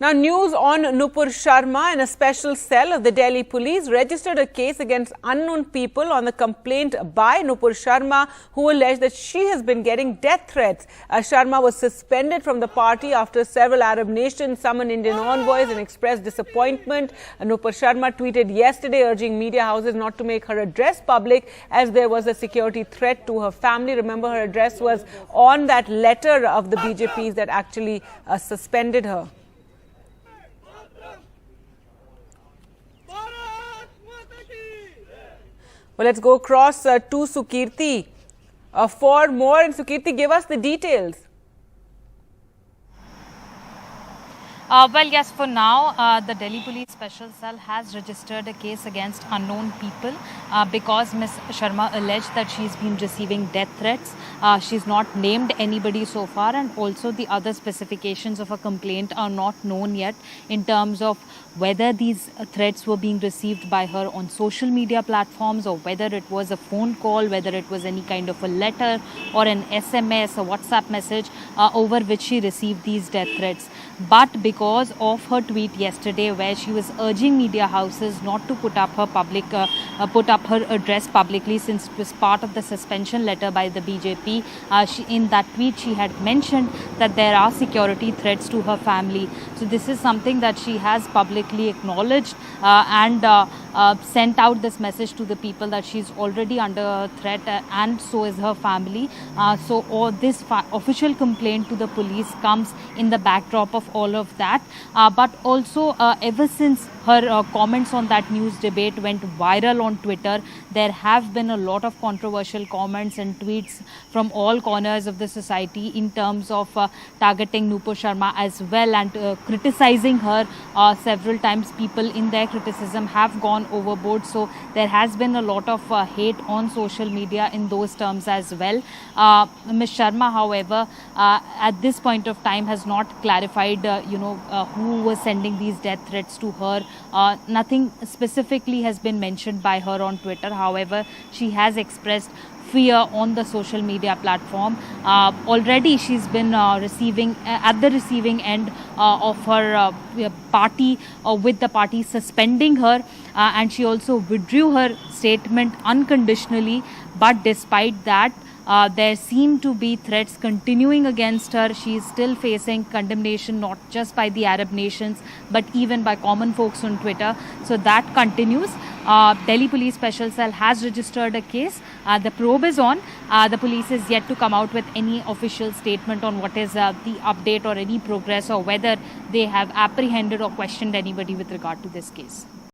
Now, news on Nupur Sharma. In a special cell of the Delhi police registered a case against unknown people on the complaint by Nupur Sharma, who alleged that she has been getting death threats. Sharma was suspended from the party after several Arab nations summoned Indian envoys and expressed disappointment. Nupur Sharma tweeted yesterday urging media houses not to make her address public as there was a security threat to her family. Remember, her address was on that letter of the BJPs that actually suspended her. Well, let's go across to Sukirti for more. And Sukirti, give us the details. Well, yes, for now, the Delhi Police Special Cell has registered a case against unknown people because Ms. Sharma alleged that she's been receiving death threats. She's not named anybody so far, and also the other specifications of a complaint are not known yet in terms of whether these threats were being received by her on social media platforms or whether it was a phone call, whether it was any kind of a letter or an SMS, a WhatsApp message over which she received these death threats. But because of her tweet yesterday where she was urging media houses not to put up her address publicly since it was part of the suspension letter by the BJP, in that tweet she had mentioned that there are security threats to her family. So this is something that she has publicly acknowledged and sent out this message to the people that she's already under threat and so is her family. So this official complaint to the police comes in the backdrop of all of that. But also ever since her comments on that news debate went viral on Twitter, there have been a lot of controversial comments and tweets from all corners of the society in terms of targeting Nupur Sharma as well and criticizing her several times. People in their criticism have gone overboard. So there has been a lot of hate on social media in those terms as well. Ms. Sharma, however, at this point of time has not clarified who was sending these death threats to her. Nothing specifically has been mentioned by her on Twitter. However, she has expressed fear on the social media platform. Already she's been receiving at the receiving end of her party, with the party suspending her, and she also withdrew her statement unconditionally. But despite that, there seem to be threats continuing against her. She is still facing condemnation not just by the Arab nations but even by common folks on Twitter. So that continues. Delhi Police Special Cell has registered a case. The probe is on. The police is yet to come out with any official statement on what is the update or any progress or whether they have apprehended or questioned anybody with regard to this case.